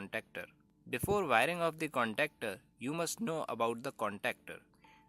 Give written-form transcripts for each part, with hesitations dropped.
contactor. Before wiring of the contactor, you must know about the contactor.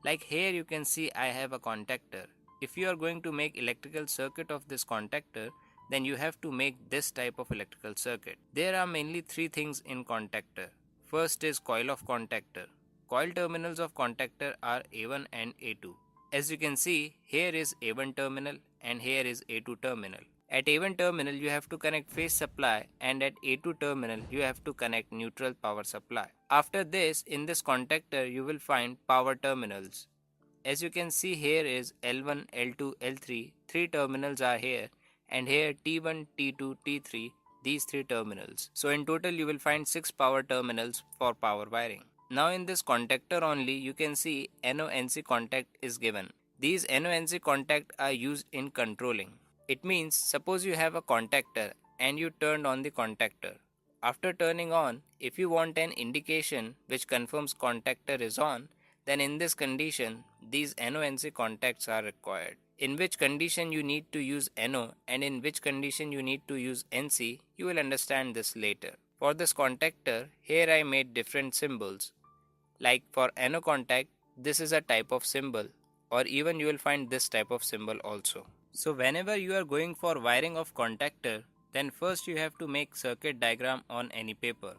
Like here you can see I have a contactor. If you are going to make electrical circuit of this contactor, then you have to make this type of electrical circuit. There are mainly three things in contactor. First is coil of contactor. Coil terminals of contactor are A1 and A2. As you can see, here is A1 terminal and here is A2 terminal. At A1 terminal you have to connect phase supply, and at A2 terminal you have to connect neutral power supply. After this, in this contactor you will find power terminals. As you can see, here is L1, L2, L3, three terminals are here, and here T1, T2, T3, these three terminals. So in total you will find 6 power terminals for power wiring. Now in this contactor only you can see NO-NC contact is given. These NO-NC contact are used in controlling. It means suppose you have a contactor and you turned on the contactor. After turning on, if you want an indication which confirms contactor is on, then in this condition these NO-NC contacts are required. In which condition you need to use NO and in which condition you need to use NC, you will understand this later. For this contactor, here I made different symbols. Like for NO contact, this is a type of symbol, or even you will find this type of symbol also. So whenever you are going for wiring of contactor, then first you have to make circuit diagram on any paper.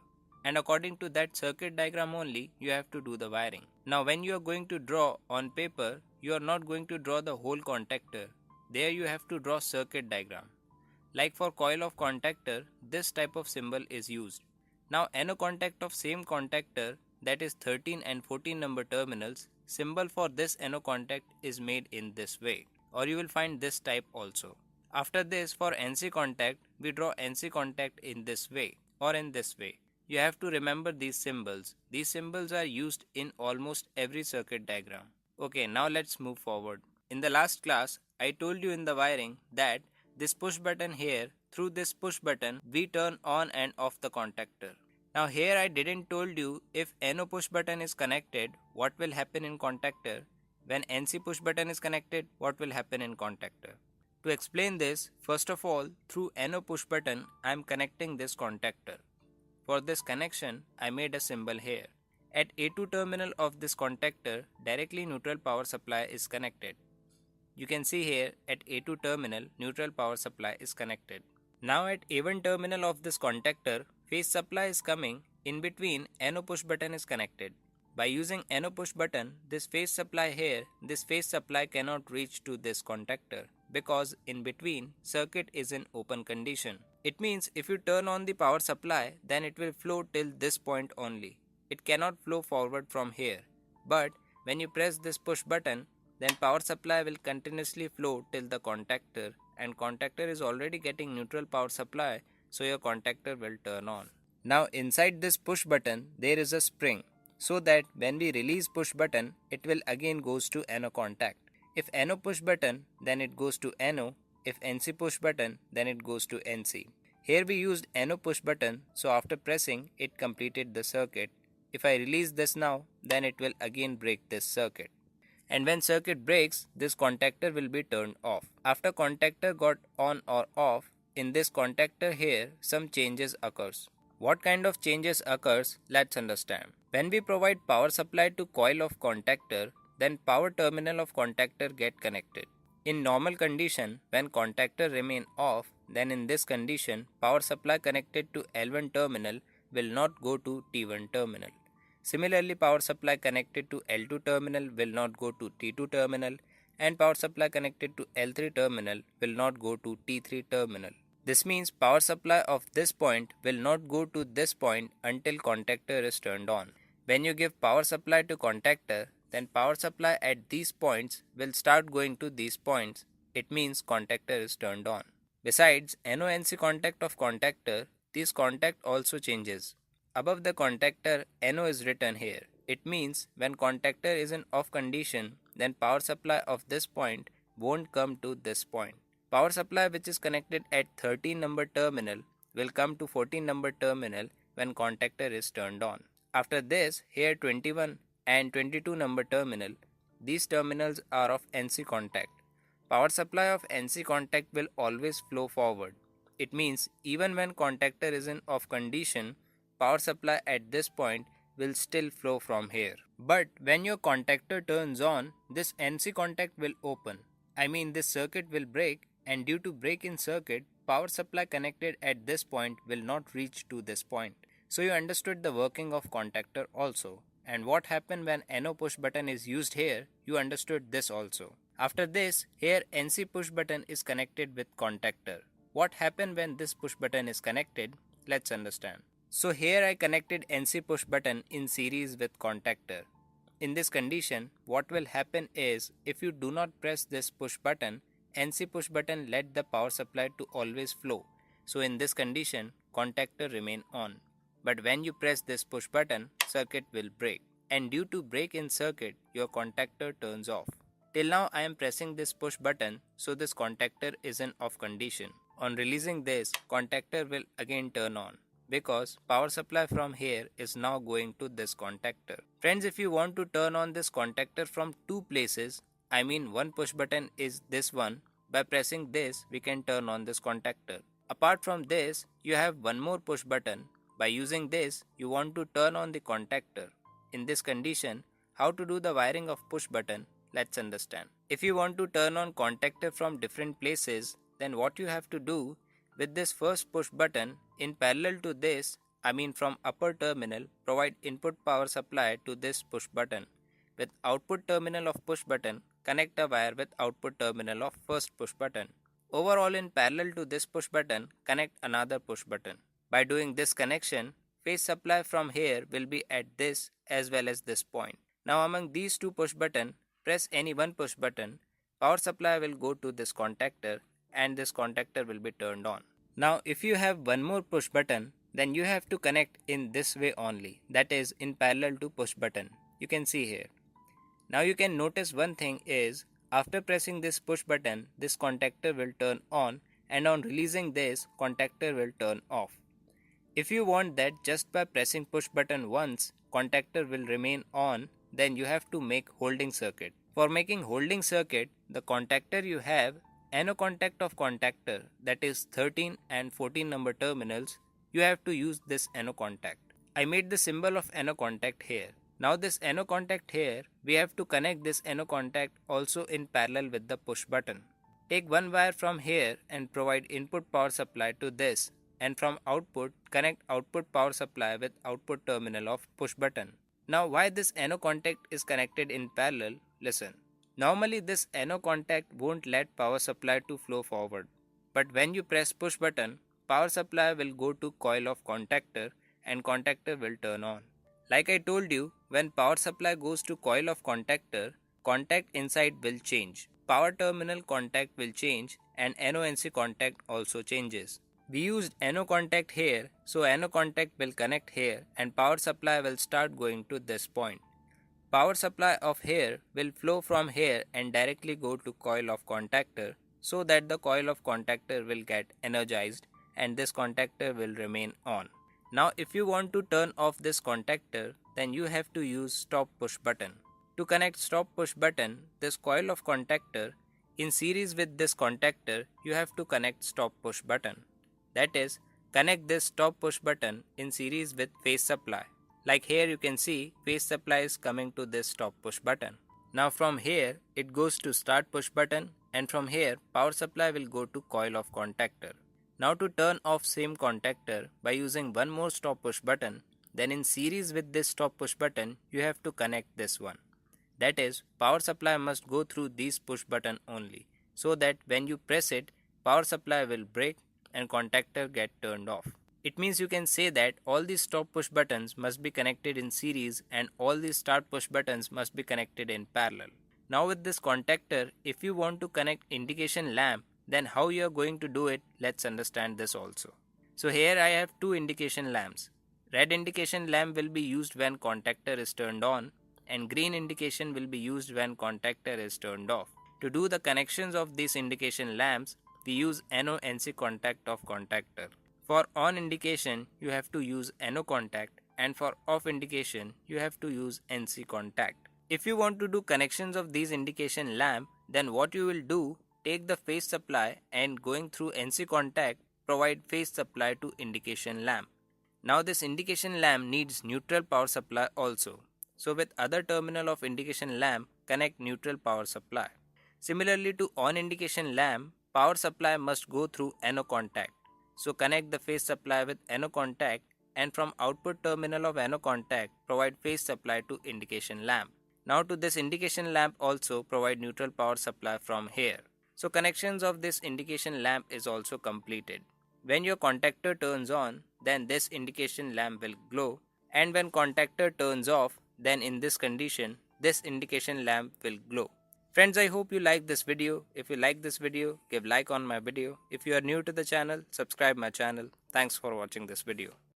And according to that circuit diagram only, you have to do the wiring. Now when you are going to draw on paper, you are not going to draw the whole contactor. There you have to draw circuit diagram. Like for coil of contactor, this type of symbol is used. Now NO contact of same contactor, that is 13 and 14 number terminals, symbol for this NO contact is made in this way, or you will find this type also. After this, for NC contact, we draw NC contact in this way or in this way. You have to remember these symbols. These symbols are used in almost every circuit diagram. Okay, now let's move forward. In the last class, I told you in the wiring that this push button here, through this push button, we turn on and off the contactor. Now here I didn't told you if NO push button is connected, what will happen in contactor. When NC push button is connected, what will happen in contactor. To explain this, first of all, through NO push button, I am connecting this contactor. For this connection, I made a symbol here. At A2 terminal of this contactor, directly neutral power supply is connected. You can see here at A2 terminal, neutral power supply is connected. Now at A1 terminal of this contactor, phase supply is coming. In between, NO push button is connected. By using NO push button, this phase supply here, this phase supply cannot reach to this contactor because in between, circuit is in open condition. It means if you turn on the power supply, then it will flow till this point only. It cannot flow forward from here. But when you press this push button, then power supply will continuously flow till the contactor, and contactor is already getting neutral power supply, so your contactor will turn on. Now inside this push button there is a spring, so that when we release push button it will again goes to NO contact. If NO push button, then it goes to NO. If NC push button, then it goes to NC. Here we used NO push button, so after pressing it completed the circuit. If I release this now, then it will again break this circuit. And when circuit breaks, this contactor will be turned off. After contactor got on or off, in this contactor here, some changes occurs. What kind of changes occurs? Let's understand. When we provide power supply to coil of contactor, then power terminal of contactor get connected. In normal condition, when contactor remain off, then in this condition, power supply connected to L1 terminal will not go to T1 terminal. Similarly, power supply connected to L2 terminal will not go to T2 terminal, and power supply connected to L3 terminal will not go to T3 terminal. This means power supply of this point will not go to this point until contactor is turned on. When you give power supply to contactor, then power supply at these points will start going to these points. It means contactor is turned on. Besides NO-NC contact of contactor, this contact also changes. Above the contactor, NO is written here. It means when contactor is in off condition, then power supply of this point won't come to this point. Power supply which is connected at 13 number terminal will come to 14 number terminal when contactor is turned on. After this, here 21 and 22 number terminal, these terminals are of NC contact. Power supply of NC contact will always flow forward. It means even when contactor is in off condition, power supply at this point will still flow from here. But when your contactor turns on, this NC contact will open. I mean, this circuit will break, and due to break in circuit, power supply connected at this point will not reach to this point. So you understood the working of contactor also. And what happened when NO push button is used here, you understood this also. After this, here NC push button is connected with contactor. What happened when this push button is connected? Let's understand. So here I connected NC push button in series with contactor. In this condition, what will happen is if you do not press this push button, NC push button let the power supply to always flow. So in this condition, contactor remain on. But when you press this push button, circuit will break. And due to break in circuit, your contactor turns off. Till now I am pressing this push button, so this contactor is in off condition. On releasing this, contactor will again turn on, because power supply from here is now going to this contactor. Friends, if you want to turn on this contactor from two places, I mean one push button is this one, by pressing this we can turn on this contactor. Apart from this, you have one more push button. By using this, you want to turn on the contactor. In this condition, how to do the wiring of push button? Let's understand. If you want to turn on contactor from different places, then what you have to do, with this first push button, in parallel to this, I mean from upper terminal, provide input power supply to this push button. With output terminal of push button, connect a wire with output terminal of first push button. Overall, in parallel to this push button, connect another push button. By doing this connection, phase supply from here will be at this as well as this point. Now among these two push button, press any one push button, power supply will go to this contactor and this contactor will be turned on. Now if you have one more push button, then you have to connect in this way only, that is in parallel to push button. You can see here. Now you can notice one thing is, after pressing this push button, this contactor will turn on, and on releasing this, contactor will turn off. If you want that just by pressing push button once, contactor will remain on, then you have to make holding circuit. For making holding circuit, the contactor you have, NO contact of contactor, that is 13 and 14 number terminals, you have to use this NO contact. I made the symbol of NO contact here. Now this NO contact here, we have to connect this NO contact also in parallel with the push button. Take one wire from here and provide input power supply to this, and from output, connect output power supply with output terminal of push button. Now why this NO contact is connected in parallel? Listen. Normally this NO contact won't let power supply to flow forward. But when you press push button, power supply will go to coil of contactor and contactor will turn on. Like I told you, when power supply goes to coil of contactor, contact inside will change. Power terminal contact will change and NO-NC contact also changes. We used NO contact here, so NO contact will connect here and power supply will start going to this point. Power supply of here will flow from here and directly go to coil of contactor, so that the coil of contactor will get energized and this contactor will remain on. Now if you want to turn off this contactor, then you have to use stop push button. To connect stop push button, this coil of contactor, in series with this contactor, you have to connect stop push button. That is, connect this stop push button in series with phase supply. Like here you can see, phase supply is coming to this stop push button. Now from here, it goes to start push button, and from here, power supply will go to coil of contactor. Now to turn off same contactor by using one more stop push button, then in series with this stop push button, you have to connect this one. That is, power supply must go through these push button only, so that when you press it, power supply will break and contactor get turned off. It means you can say that all these stop push buttons must be connected in series and all these start push buttons must be connected in parallel. Now with this contactor, if you want to connect indication lamp, then how you are going to do it, let's understand this also. So here I have two indication lamps. Red indication lamp will be used when contactor is turned on and green indication will be used when contactor is turned off. To do the connections of these indication lamps, we use NO-NC contact of contactor. For on indication, you have to use NO contact, and for off indication, you have to use NC contact. If you want to do connections of these indication lamp, then what you will do, take the phase supply and going through NC contact, provide phase supply to indication lamp. Now this indication lamp needs neutral power supply also. So with other terminal of indication lamp, connect neutral power supply. Similarly to on indication lamp, power supply must go through NO contact. So connect the phase supply with NO contact, and from output terminal of NO contact provide phase supply to indication lamp. Now to this indication lamp also provide neutral power supply from here. So connections of this indication lamp is also completed. When your contactor turns on, then this indication lamp will glow, and when contactor turns off, then in this condition, this indication lamp will glow. Friends, I hope you like this video. If you like this video, give like on my video. If you are new to the channel, subscribe my channel. Thanks for watching this video.